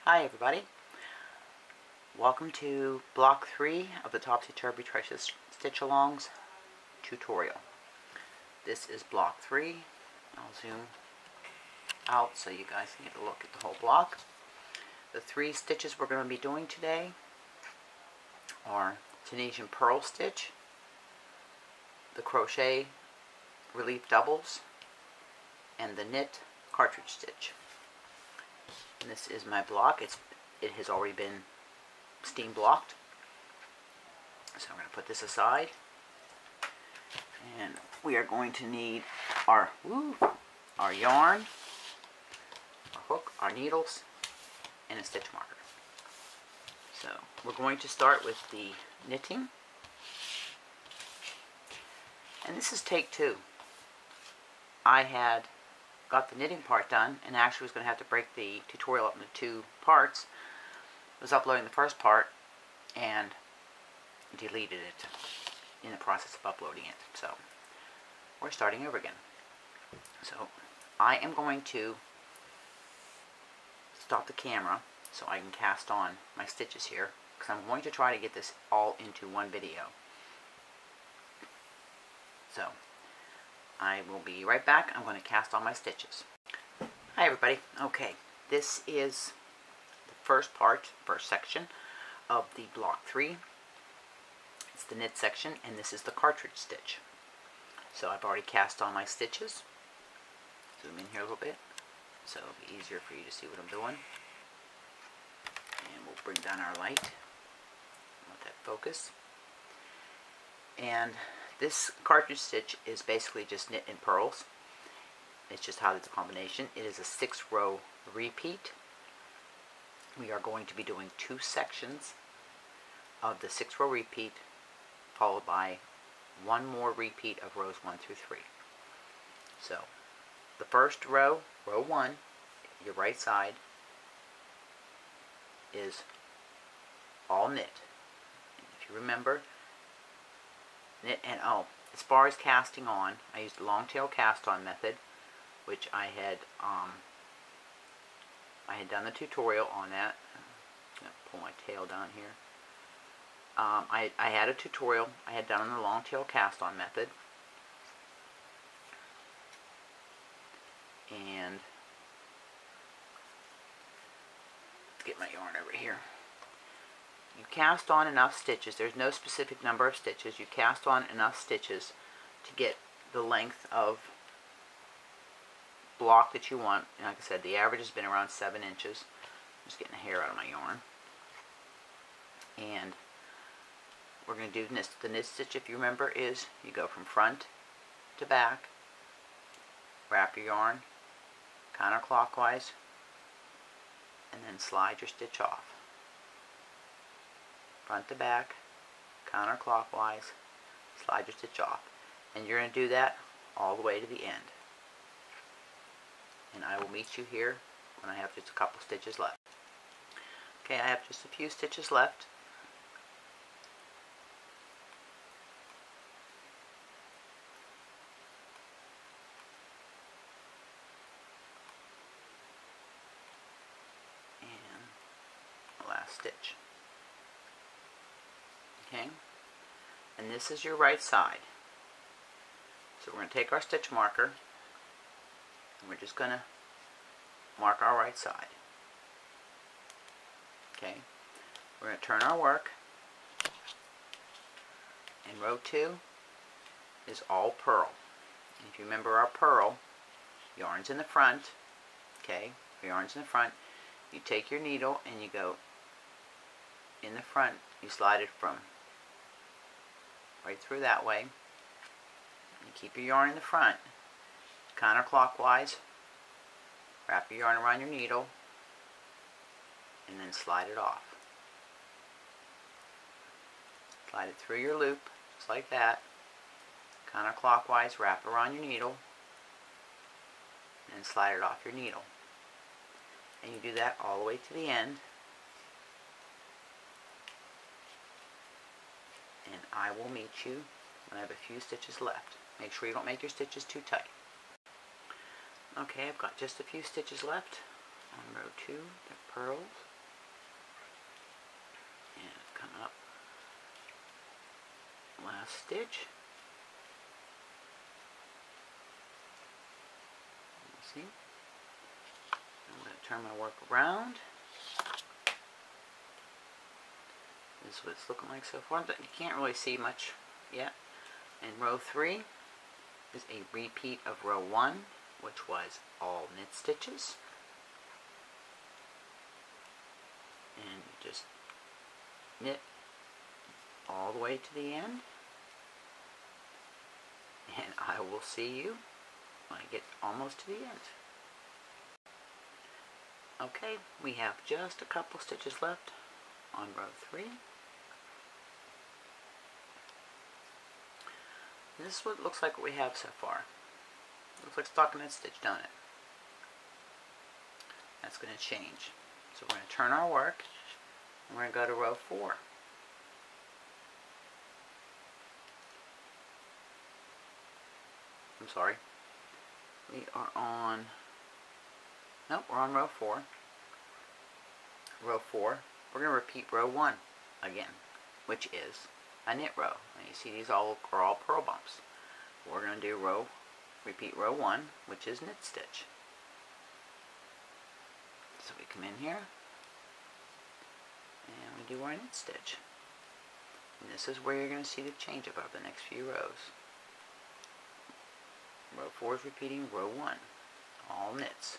Hi everybody, welcome to block 3 of the Topsy-Turvy Stitch Alongs tutorial. This is block 3. I'll zoom out so you guys can get a look at the whole block. The 3 stitches we're going to be doing today are Tunisian purl stitch, the crochet relief doubles, and the knit cartridge stitch. And this is my block. It has already been steam blocked. So I'm going to put this aside. And we are going to need our yarn, our hook, our needles, and a stitch marker. So we're going to start with the knitting. And this is take 2. I had got the knitting part done and actually was going to have to break the tutorial up into 2 parts. I was uploading the first part and deleted it in the process of uploading it. So we're starting over again. So I am going to stop the camera so I can cast on my stitches here, because I'm going to try to get this all into one video. So I will be right back. I'm going to cast on my stitches. Hi everybody. Okay, this is the first section of the block 3. It's the knit section, and this is the cartridge stitch. So I've already cast on my stitches. Zoom in here a little bit so it'll be easier for you to see what I'm doing. And we'll bring down our light. Let that focus. And this cartridge stitch is basically just knit and purls. It's just how it's a combination. It is a 6-row repeat. We are going to be doing 2 sections of the 6-row repeat, followed by 1 more repeat of rows 1 through 3. So the first row, row 1, your right side, is all knit. And if you remember, knit and as far as casting on, I used the long tail cast on method, which I had done the tutorial on that. I'm going to pull my tail down here. I had a tutorial I had done on the long tail cast on method, and let's get my yarn over here. You cast on enough stitches. There's no specific number of stitches. You cast on enough stitches to get the length of block that you want. And like I said, the average has been around 7 inches. I'm just getting the hair out of my yarn. And we're going to do the knit stitch, if you remember, is you go from front to back, wrap your yarn counterclockwise, and then slide your stitch off. Front to back, counterclockwise, slide your stitch off. And you're going to do that all the way to the end. And I will meet you here when I have just a couple stitches left. Okay, I have just a few stitches left. And the last stitch. Okay, and this is your right side. So we're going to take our stitch marker and we're just going to mark our right side. Okay, we're going to turn our work, and row 2 is all purl. And if you remember our purl, yarn's in the front. Okay, yarn's in the front. You take your needle and you go in the front. You slide it from right through that way. You keep your yarn in the front, counterclockwise, wrap your yarn around your needle, and then slide it off. Slide it through your loop, just like that, counterclockwise, wrap around your needle, and slide it off your needle. And you do that all the way to the end. And I will meet you when I have a few stitches left. Make sure you don't make your stitches too tight. Okay, I've got just a few stitches left on row 2, the purls. up. Last stitch. See? I'm going to turn my work around. This is what it's looking like so far. You can't really see much yet. And row 3 is a repeat of row 1, which was all knit stitches. And you just knit all the way to the end. And I will see you when I get almost to the end. Okay, we have just a couple stitches left on row 3. This is what it looks like what we have so far. Looks like stockinette stitch, don't it? That's going to change. So we're going to turn our work and we're going to go to row 4. I'm sorry. We are on, nope, we're on row 4. Row 4, we're going to repeat row 1 again, which is a knit row. And you see these are all purl bumps. We're going to do repeat row 1, which is knit stitch. So we come in here, and we do our knit stitch. And this is where you're going to see the change up over the next few rows. Row 4 is repeating row 1, all knits.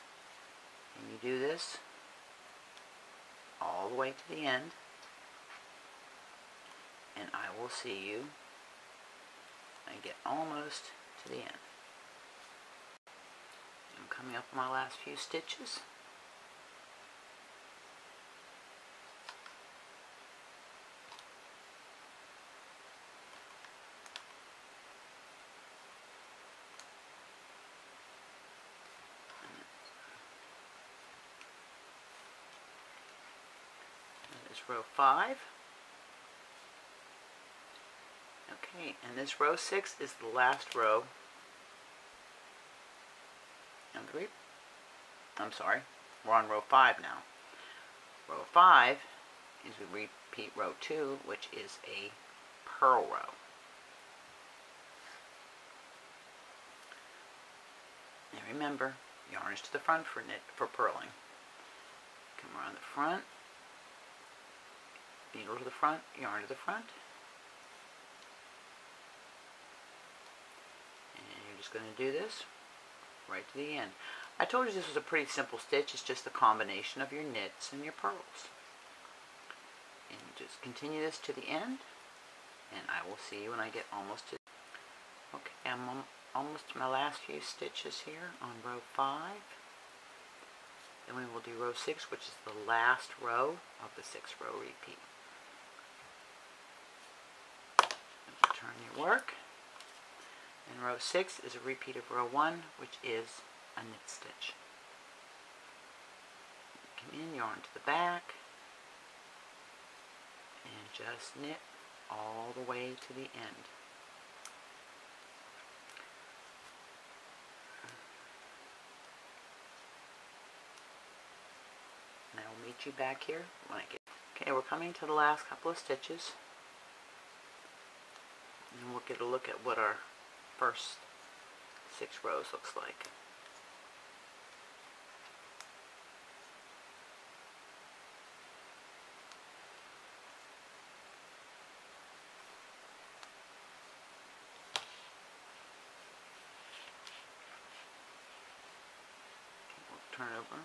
And you do this all the way to the end, and I will see you when I get almost to the end. I'm coming up on my last few stitches. Row 5. Okay, and this row 6 is the last row. I'm sorry, we're on row 5 now. Row 5 is we repeat row 2, which is a purl row. And remember, yarn is to the front for purling. Come around the front. Needle to the front, yarn to the front, and you're just going to do this right to the end. I told you this was a pretty simple stitch. It's just the combination of your knits and your purls. And you just continue this to the end, and I will see you when I get almost to. Okay, I'm almost to my last few stitches here on row 5. Then we will do row 6, which is the last row of the 6-row repeat. Turn your work, and row 6 is a repeat of row 1, which is a knit stitch. Come in, yarn to the back, and just knit all the way to the end. And I will meet you back here when I get. Okay, we're coming to the last couple of stitches. And we'll get a look at what our first 6 rows looks like. Okay, we'll turn over.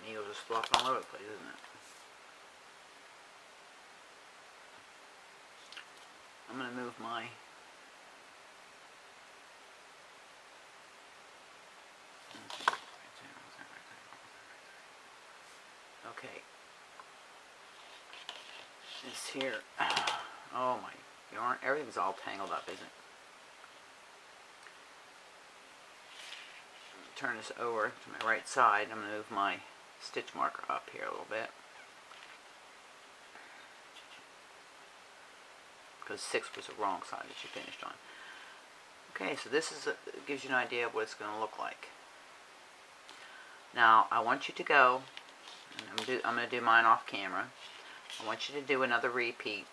Needle just flopping all over the place, isn't it? I'm going to move my okay. This here, oh my yarn, everything's all tangled up, isn't it? Turn this over to my right side. I'm going to move my stitch marker up here a little bit, because 6 was the wrong side that you finished on. Okay, so this is gives you an idea of what it's going to look like. Now I want you to go, and I'm going to do mine off camera. I want you to do another repeat.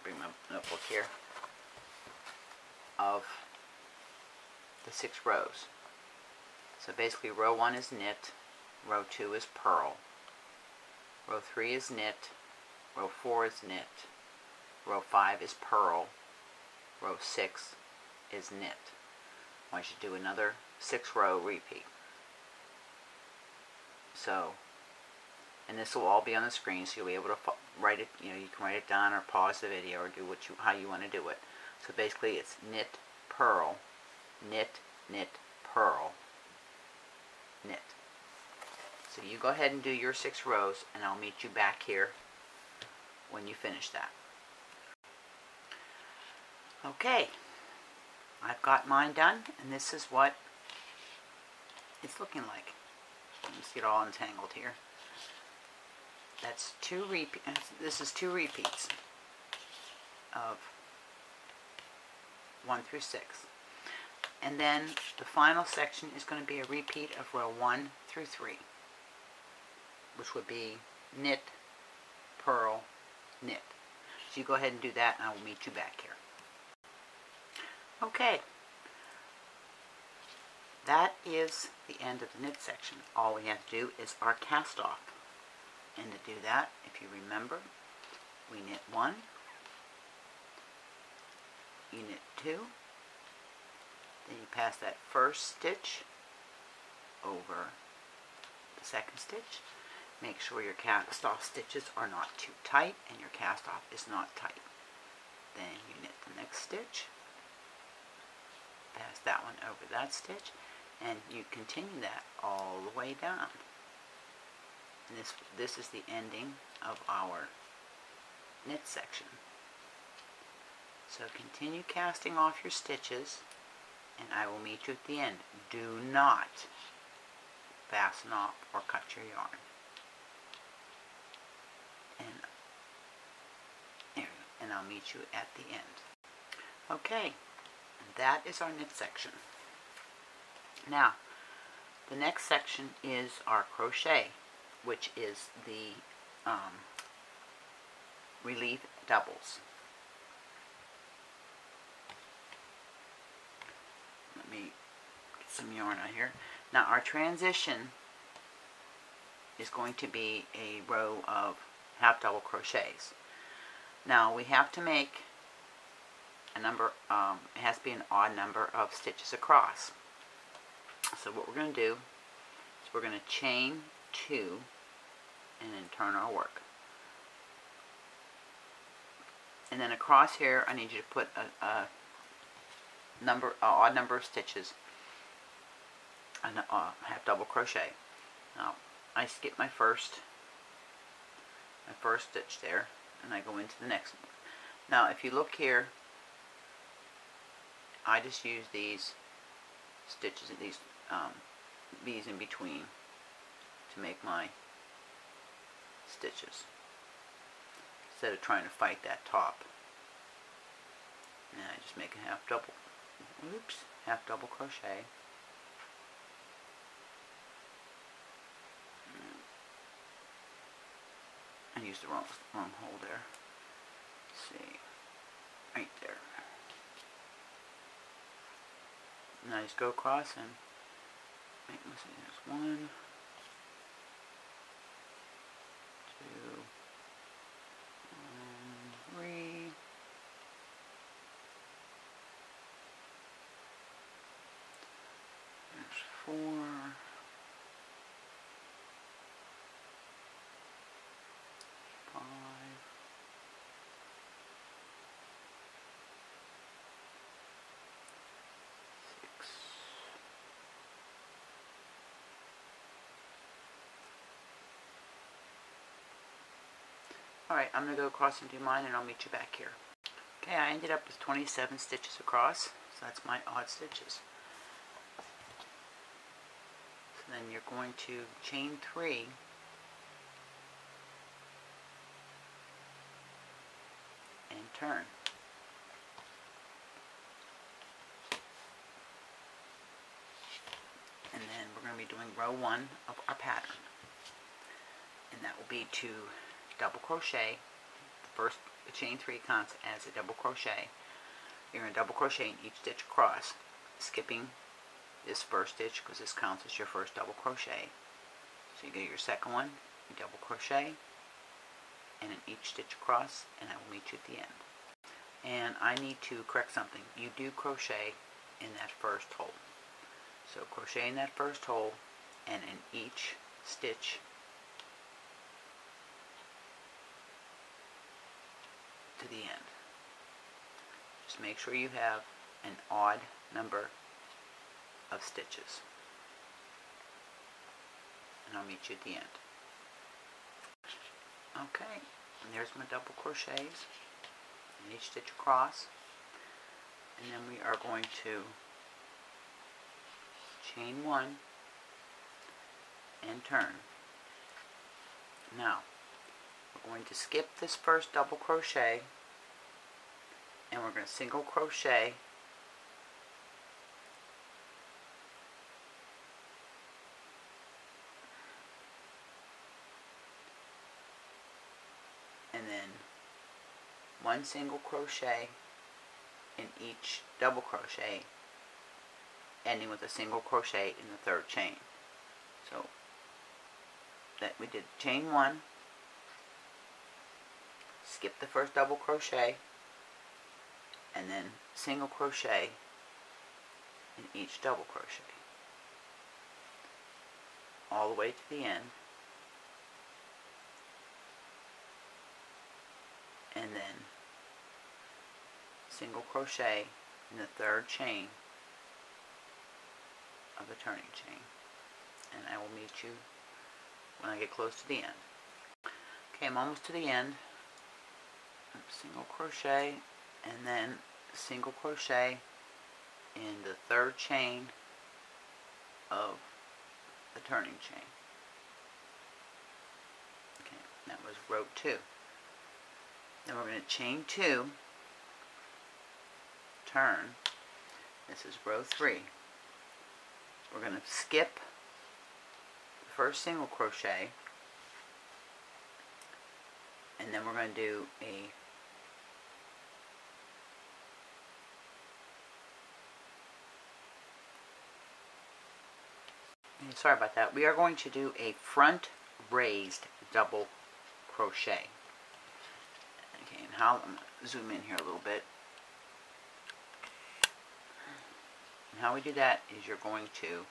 Bring my notebook here. Of the 6 rows. So basically row 1 is knit, row 2 is purl, row 3 is knit, row 4 is knit, row 5 is purl, row 6 is knit. I want you to do another 6 row repeat. So, and this will all be on the screen, so you'll be able to write it, you can write it down or pause the video or do how you want to do it. So basically it's knit, purl, knit, knit, purl, knit. So you go ahead and do your 6 rows, and I'll meet you back here when you finish that. Okay, I've got mine done, and this is what it's looking like. Let's get all entangled here. That's 2 repeats. This is 2 repeats of 1 through 6. And then the final section is going to be a repeat of row 1 through 3, which would be knit, purl, knit. So you go ahead and do that, and I will meet you back here. Okay, that is the end of the knit section. All we have to do is our cast off. And to do that, if you remember, we knit 1, you knit 2, then you pass that first stitch over the second stitch. Make sure your cast off stitches are not too tight and your cast off is not tight. Then you knit the next stitch, pass that one over that stitch, and you continue that all the way down. And this is the ending of our knit section. So continue casting off your stitches, and I will meet you at the end. Do not fasten off or cut your yarn. And I'll meet you at the end. Okay, that is our knit section. Now, the next section is our crochet, which is the relief doubles. Let me get some yarn out here. Now our transition is going to be a row of half double crochets. Now we have to make a number, it has to be an odd number of stitches across. So what we're going to do is we're going to chain 2 and then turn our work. And then across here I need you to put a odd number of stitches, and half double crochet. Now I skip my first stitch there, and I go into the next one. Now if you look here, I just use these stitches, these bees in between to make my stitches, instead of trying to fight that top. And I just make a half double crochet. I used the wrong hole there. Let's see, right there. And I just go across and make, let's see, there's 1, 2, 3. There's 4. 5. 6. Alright, I'm going to go across and do mine, and I'll meet you back here. Okay, I ended up with 27 stitches across, so that's my odd stitches. So then you're going to chain 3 and turn. then we're going to be doing row 1 of our pattern, and that will be to double crochet. The chain 3 counts as a double crochet. You're going to double crochet in each stitch across, skipping this first stitch because this counts as your first double crochet. So you go your second one, you double crochet, and in each stitch across, and I will meet you at the end. And I need to correct something. You do crochet in that first hole. So crochet in that first hole, and in each stitch to the end. Just make sure you have an odd number of stitches. And I'll meet you at the end. Okay, and there's my double crochets in each stitch across. And then we are going to chain 1 and turn. Now, we're going to skip this first double crochet, and we're going to single crochet and then 1 single crochet in each double crochet, ending with a single crochet in the 3rd chain. So that we did chain 1, skip the first double crochet, and then single crochet in each double crochet all the way to the end, and then single crochet in the 3rd chain of the turning chain, and I will meet you when I get close to the end. Okay, I'm almost to the end. Single crochet and then single crochet in the 3rd chain of the turning chain. Okay, that was row 2. Then we're going to chain 2, turn. This is row 3. We're going to skip the first single crochet, and then we're going to do a sorry about that. We are going to do a front raised double crochet. Okay, and how, I'm going to zoom in here a little bit. And how we do that is you're going to,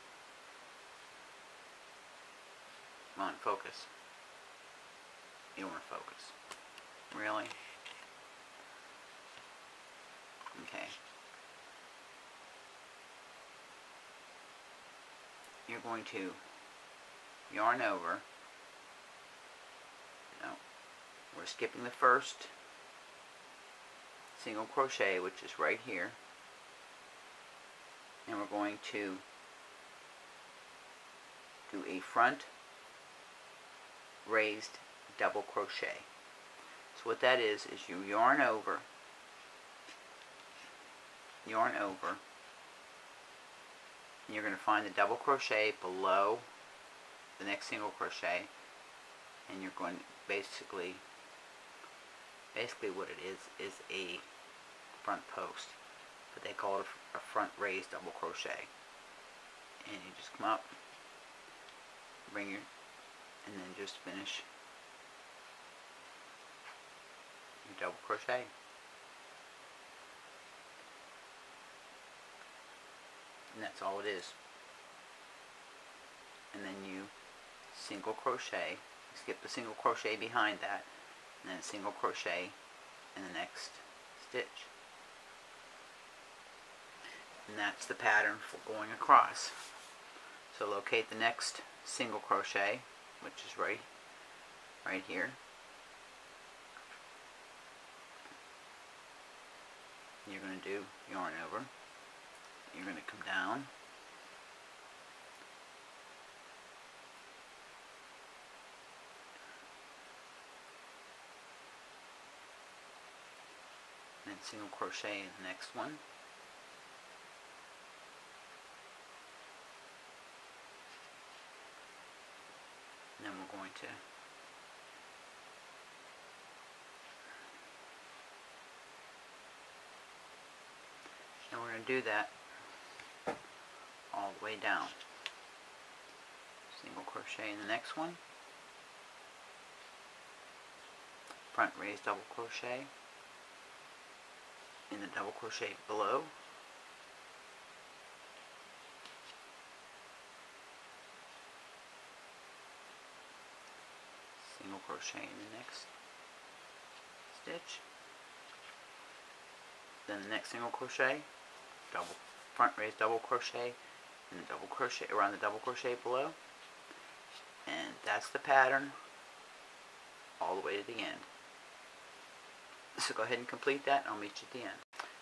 come on, focus. You don't want to focus. Really? Okay. You're going to yarn over. No, we're skipping the first single crochet, which is right here, and we're going to do a front raised double crochet. So what that is you yarn over, and you're going to find the double crochet below the next single crochet, and you're going to basically what it is a front post, but they call it a front raised double crochet. And you just come up, bring your, and then just finish your double crochet. And that's all it is. And then you single crochet, skip the single crochet behind that, and then single crochet in the next stitch. And that's the pattern for going across. So locate the next single crochet, which is right here. You're going to do yarn over. You're going to come down, and then single crochet in the next one, going to and we're going to do that all the way down. Single crochet in the next one, front raised double crochet in the double crochet below, single crochet in the next stitch, then the next single crochet, double front raised double crochet in the double crochet around the double crochet below, and that's the pattern all the way to the end. So go ahead and complete that, and I'll meet you at the end.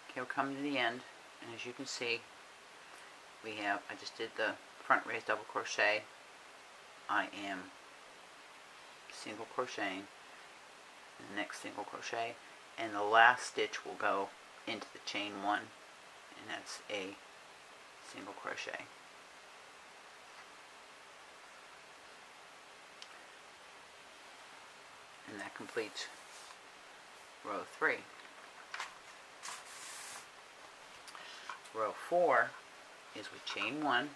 Okay, we're coming to the end, and as you can see, we have, I just did the front raised double crochet. I am single crocheting in the next single crochet, and the last stitch will go into the chain one, and that's a single crochet. And that completes row 3. Row 4 is we chain 1,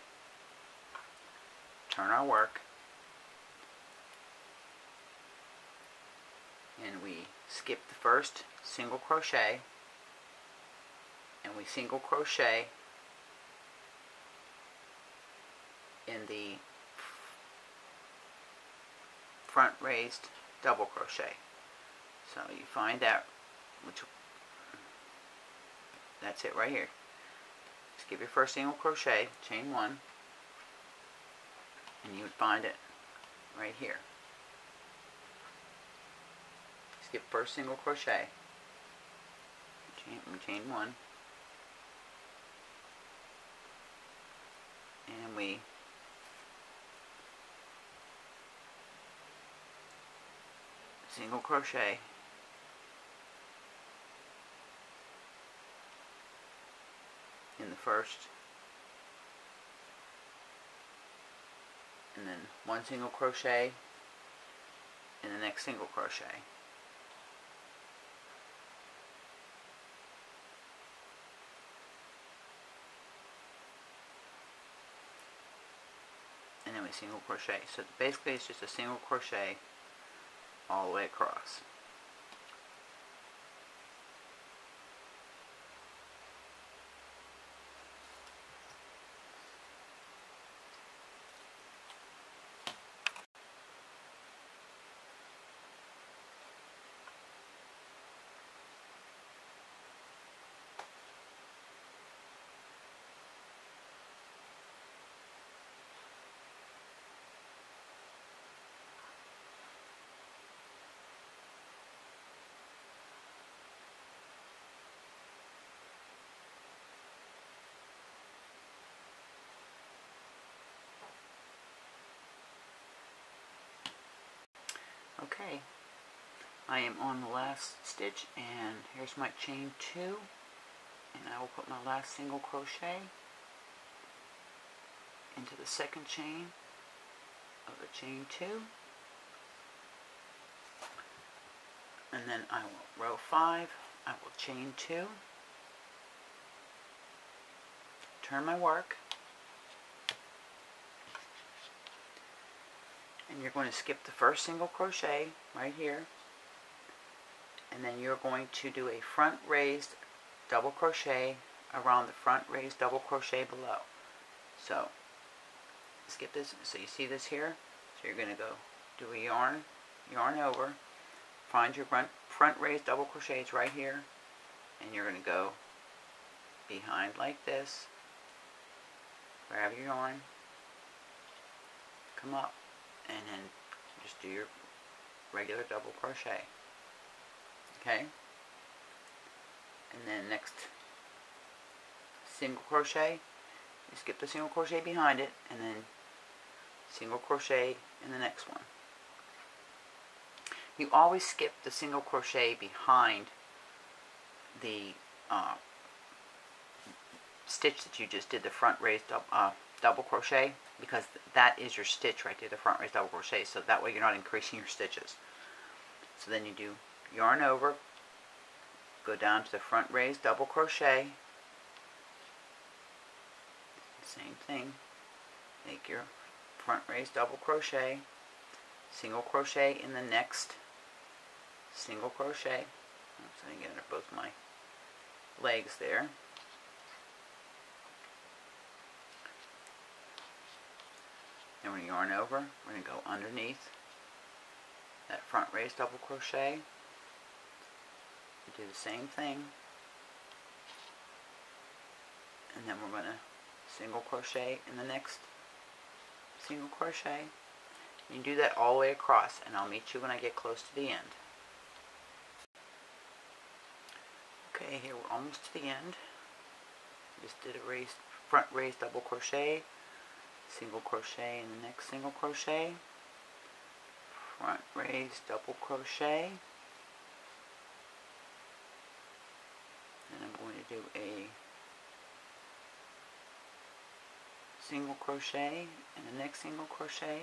turn our work, and we skip the first single crochet, and we single crochet in the front raised double crochet. So you find that, that's it right here. Skip your first single crochet, chain 1, and you would find it right here. Skip first single crochet, chain 1, and we single crochet in the first, and then one single crochet in the next single crochet. And then we single crochet. So basically it's just a single crochet all the way across. Okay, I am on the last stitch, and here's my chain 2, and I will put my last single crochet into the second chain of the chain 2, and then I will, row 5, I will chain 2, turn my work, and you're going to skip the first single crochet right here, and then you're going to do a front raised double crochet around the front raised double crochet below. So skip this, so you see this here, so you're going to go do a yarn over, find your front raised double crochets right here, and you're going to go behind like this, grab your yarn, come up, and then just do your regular double crochet. Okay, and then next single crochet, you skip the single crochet behind it, and then single crochet in the next one. You always skip the single crochet behind the stitch that you just did the front raised double crochet, because that is your stitch right there, the front raised double crochet, so that way you're not increasing your stitches. So then you do yarn over, go down to the front raised double crochet, same thing, make your front raised double crochet, single crochet in the next single crochet. So I get under both my legs there. Then we're going to yarn over, we're going to go underneath that front raised double crochet, do the same thing, and then we're going to single crochet in the next single crochet. You do that all the way across, and I'll meet you when I get close to the end. Okay, here we're almost to the end. Just did a front raised double crochet, single crochet in the next single crochet, front raised double crochet, and I'm going to do a single crochet in the next single crochet,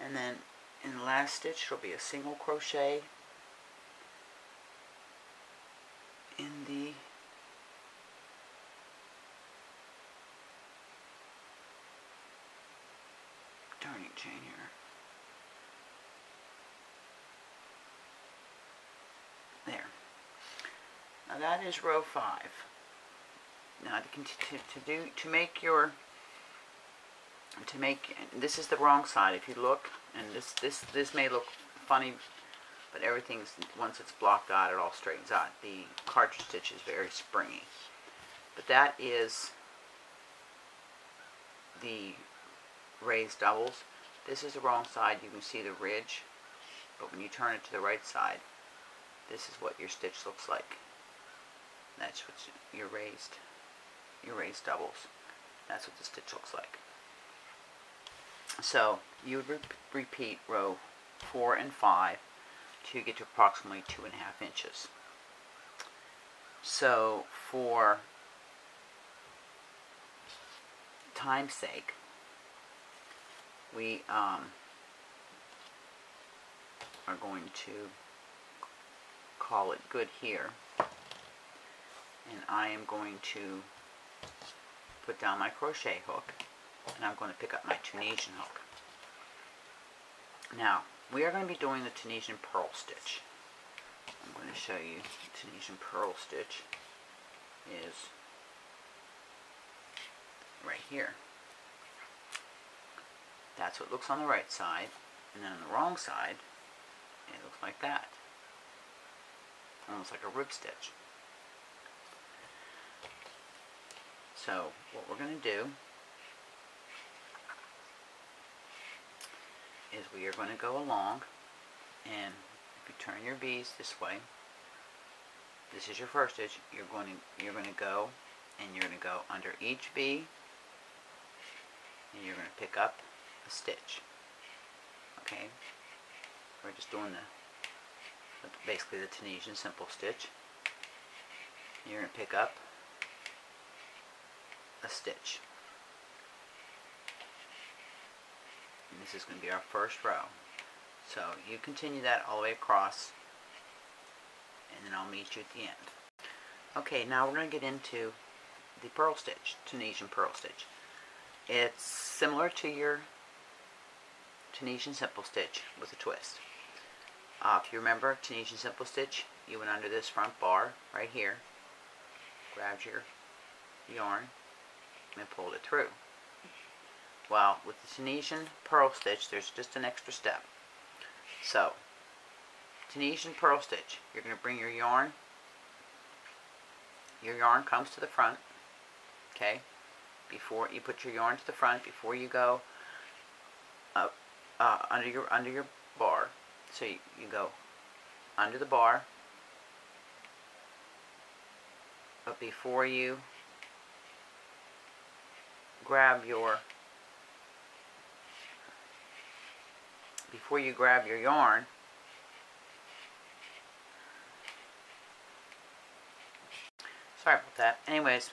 and then in the last stitch it'll be a single crochet in the turning chain here. There. Now that is row 5. Now to make this is the wrong side. If you look, and this may look funny, but everything's, once it's blocked out, it all straightens out. The cartridge stitch is very springy. But that is the raised doubles. This is the wrong side. You can see the ridge, but when you turn it to the right side, this is what your stitch looks like. That's what your raised doubles. That's what the stitch looks like. So you would repeat row 4 and 5 till you get to approximately 2.5 inches. So for time's sake, we are going to call it good here, and I am going to put down my crochet hook, and I'm going to pick up my Tunisian hook. Now we are going to be doing the Tunisian purl stitch. I'm going to show you the Tunisian purl stitch is right here. That's what it looks on the right side, and then on the wrong side it looks like that, almost like a rib stitch. So what we're going to do is we are going to go along, and if you turn your V's this way, this is your first stitch. You're going to go, and you're going to go under each V, and you're going to pick up a stitch. Okay, we're just doing basically the Tunisian simple stitch. You're going to pick up a stitch. And this is going to be our first row. So you continue that all the way across, and then I'll meet you at the end. Okay, now we're going to get into the purl stitch, Tunisian purl stitch. It's similar to your Tunisian simple stitch with a twist. If you remember Tunisian simple stitch, you went under this front bar right here, grabbed your yarn, and pulled it through. Well, with the Tunisian purl stitch, there's just an extra step. So, Tunisian purl stitch, you're going to bring your yarn comes to the front, okay? Before you put your yarn to the front, before you go up, under your bar. So you go under the bar, but before you grab your yarn, sorry about that. Anyways,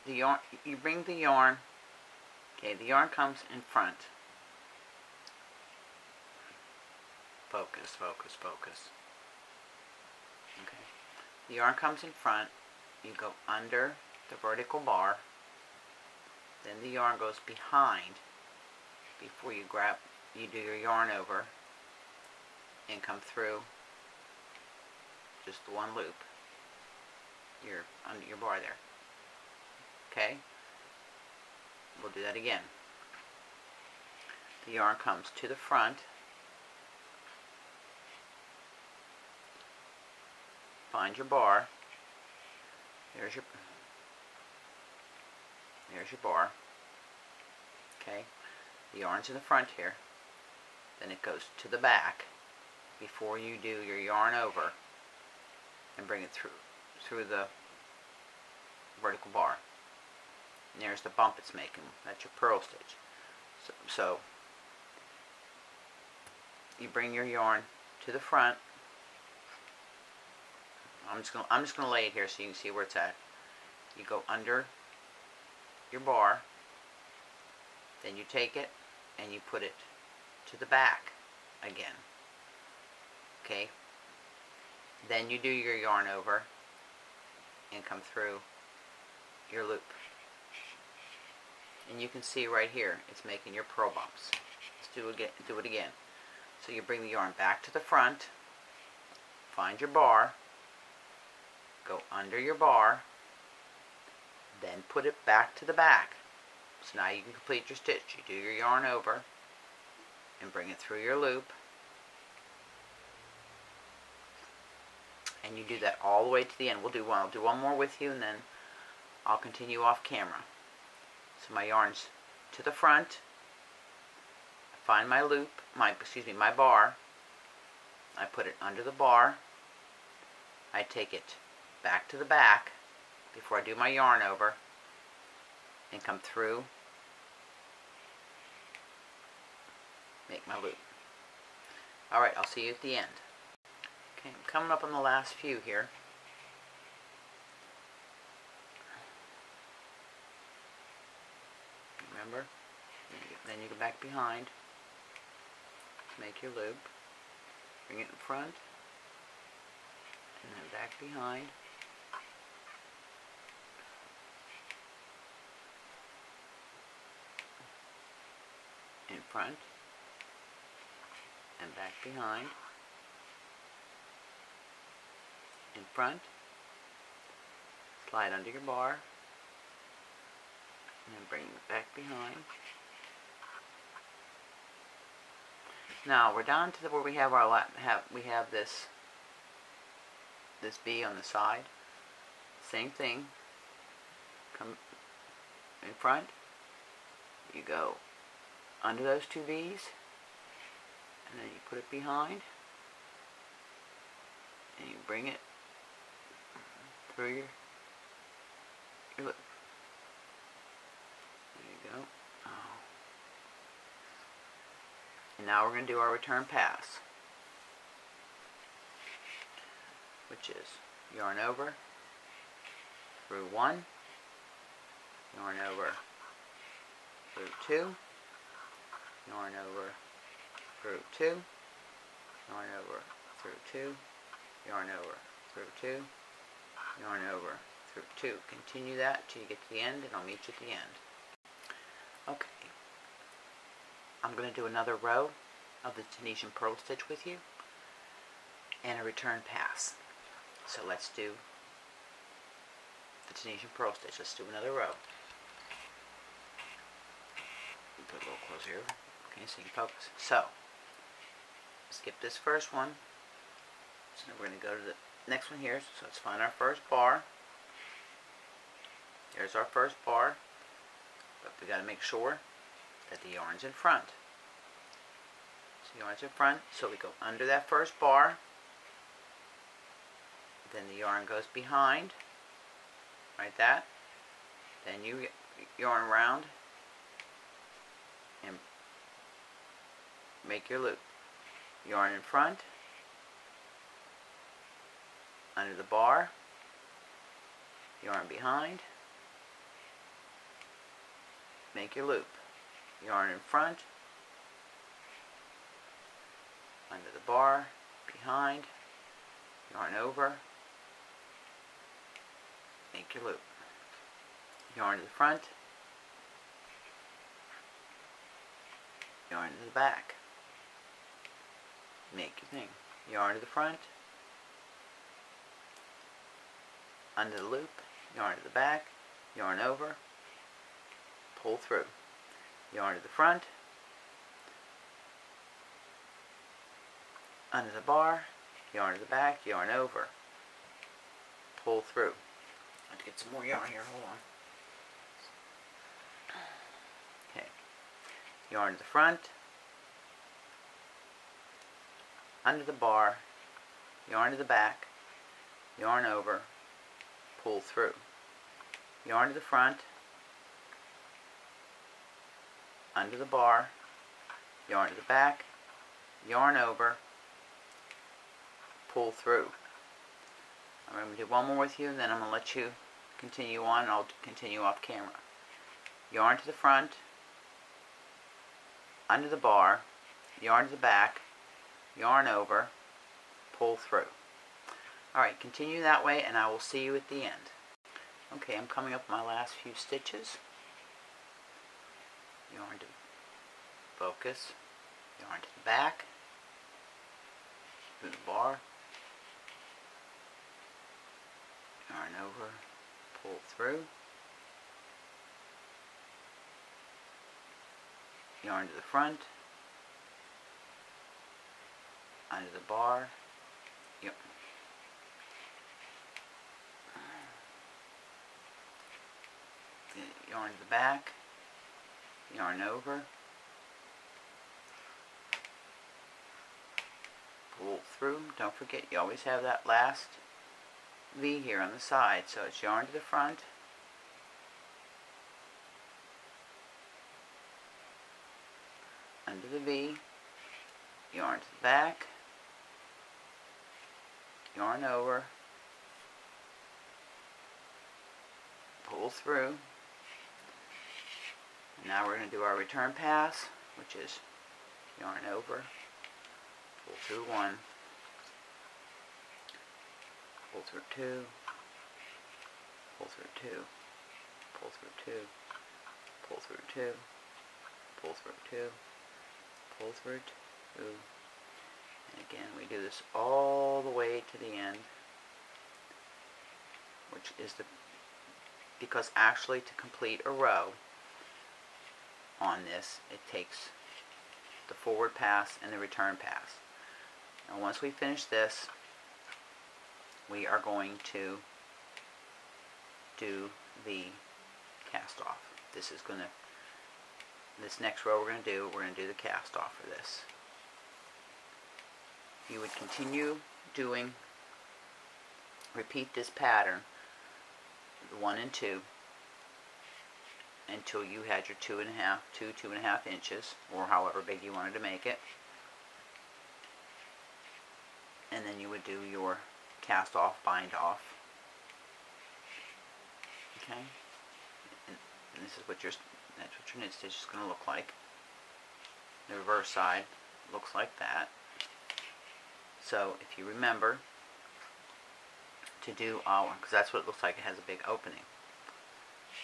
the yarn, you bring the yarn, okay, the yarn comes in front. Focus, focus, focus. Okay. The yarn comes in front, you go under the vertical bar, then the yarn goes behind before you grab, you do your yarn over and come through just the one loop. You're under your bar there. Okay? We'll do that again. The yarn comes to the front, find your bar, there's your bar, okay, the yarn's in the front here, then it goes to the back before you do your yarn over and bring it through the vertical bar. And there's the bump it's making, that's your purl stitch. So you bring your yarn to the front. I'm just gonna lay it here so you can see where it's at. You go under your bar, then you take it and you put it to the back again. Okay? Then you do your yarn over and come through your loop. And you can see right here, it's making your purl bumps. Let's do it again. So you bring the yarn back to the front, find your bar, go under your bar, then put it back to the back. So now you can complete your stitch. You do your yarn over and bring it through your loop. And you do that all the way to the end. I'll do one more with you and then I'll continue off camera. So my yarn's to the front. I find my loop, my bar. I put it under the bar. I take it back to the back before I do my yarn over and come through, make my loop. Alright, I'll see you at the end. Okay, I'm coming up on the last few here. Remember? Then you go back behind, make your loop, bring it in front, and then back behind. In front, and back behind, in front, slide under your bar, and then bring it back behind. Now we're down to where we have our this B on the side. Same thing. Come in front. You go under those two B's, and then you put it behind, and you bring it through your loop. There you go. Oh. And now we're going to do our return pass, which is yarn over through 1, yarn over through 2, yarn over through 2, yarn over through 2, yarn over through 2, yarn over through 2. Continue that till you get to the end, and I'll meet you at the end. Okay, I'm going to do another row of the Tunisian purl stitch with you and a return pass. So let's do the Tunisian purl stitch. Let's do another row. Put a little closer here. Okay, so you can focus. So, skip this first one. So now we're going to go to the next one here. So let's find our first bar. There's our first bar. But we got to make sure that the yarn's in front. So the yarn's in front. So we go under that first bar. Then the yarn goes behind. Like that. Then you yarn around and make your loop. Yarn in front, under the bar, yarn behind, make your loop. Yarn in front, under the bar, behind, yarn over, make your loop. Yarn to the front, yarn to the back, make your thing. Yarn to the front, under the loop, yarn to the back, yarn over, pull through. Yarn to the front, under the bar, yarn to the back, yarn over, pull through. I have to get some more yarn here, hold on. Okay, yarn to the front, under the bar, yarn to the back, yarn over, pull through. Yarn to the front, under the bar, yarn to the back, yarn over, pull through. I'm going to do one more with you, and then I'm going to let you continue on, and I'll continue off camera. Yarn to the front, under the bar, yarn to the back, yarn over, pull through. Alright, continue that way, and I will see you at the end. Okay, I'm coming up with my last few stitches. Yarn to focus, yarn to the back, through the bar, yarn over, pull through, yarn to the front, under the bar, yarn to the back, yarn over, pull through. Don't forget, you always have that last V here on the side, so it's yarn to the front, under the V, yarn to the back, yarn over, pull through. Now we're going to do our return pass, which is yarn over, pull through one, pull through two, pull through two, pull through two, pull through two, pull through two, pull through two, and again we do this all the way to the end, which is because actually to complete a row on this, it takes the forward pass and the return pass. Now once we finish this, we are going to do the cast off. This next row we're going to do the cast off for this. You would continue doing, repeat this pattern, 1 and 2, until you had your 2.5 inches, or however big you wanted to make it. And then you would do your cast off, bind off. Okay? And this is what that's what your knit stitch is going to look like. The reverse side looks like that. So if you remember to do our, because that's what it looks like, it has a big opening.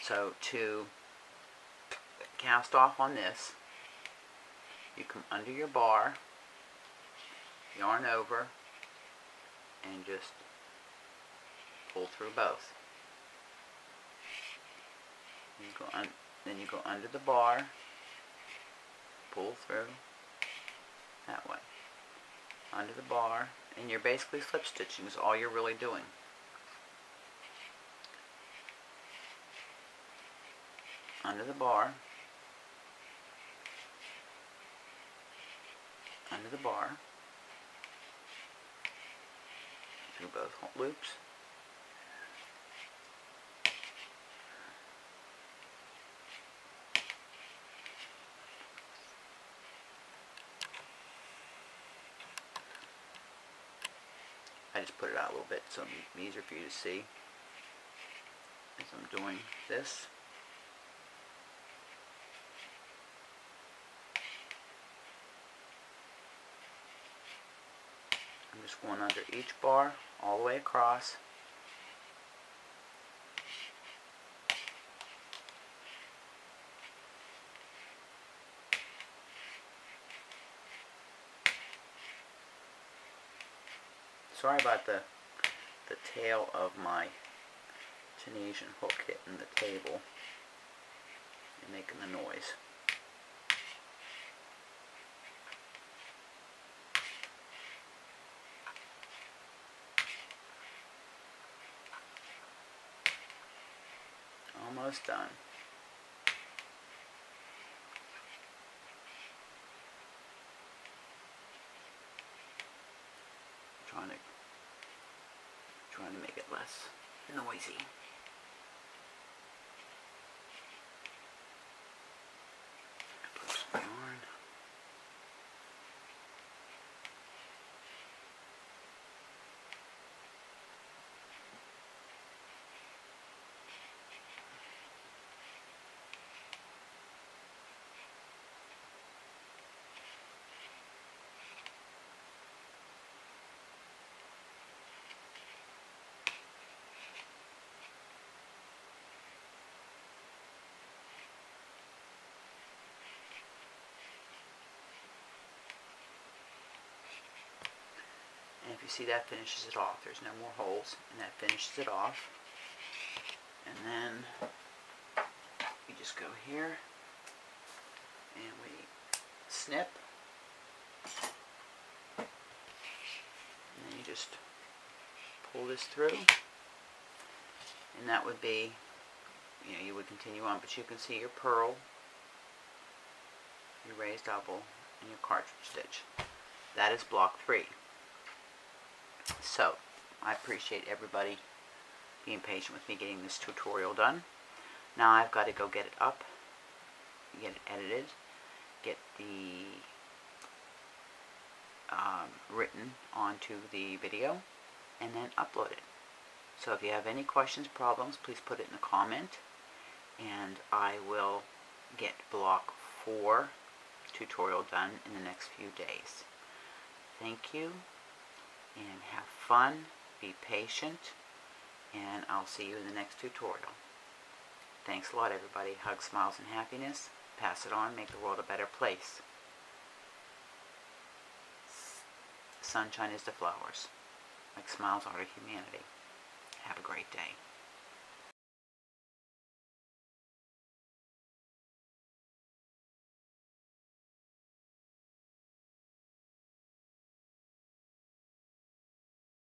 So to cast off on this, you come under your bar, yarn over, and just pull through both. Then you go under the bar, pull through that way, under the bar, and you're basically slip stitching is all you're really doing. Under the bar, under the bar, through both loops, I just put it out a little bit so it'll be easier for you to see as I'm doing this. just going under each bar all the way across. Sorry about the tail of my Tunisian hook hitting the table and making the noise. Almost done. Trying to make it less noisy. Put some yarn. And if you see, that finishes it off. There's no more holes, and that finishes it off. And then you just go here and we snip, and then you just pull this through, and that would be, you know, you would continue on, but you can see your purl, your raised double, and your cartridge stitch. That is block 3. So, I appreciate everybody being patient with me getting this tutorial done. Now I've got to go get it up, get it edited, get the written onto the video, and then upload it. So if you have any questions, problems, please put it in the comment, and I will get block 4 tutorial done in the next few days. Thank you, and have fun, be patient, and I'll see you in the next tutorial. Thanks a lot, everybody. Hugs, smiles, and happiness. Pass it on. Make the world a better place. Sunshine is the flowers, like smiles are to humanity. Have a great day.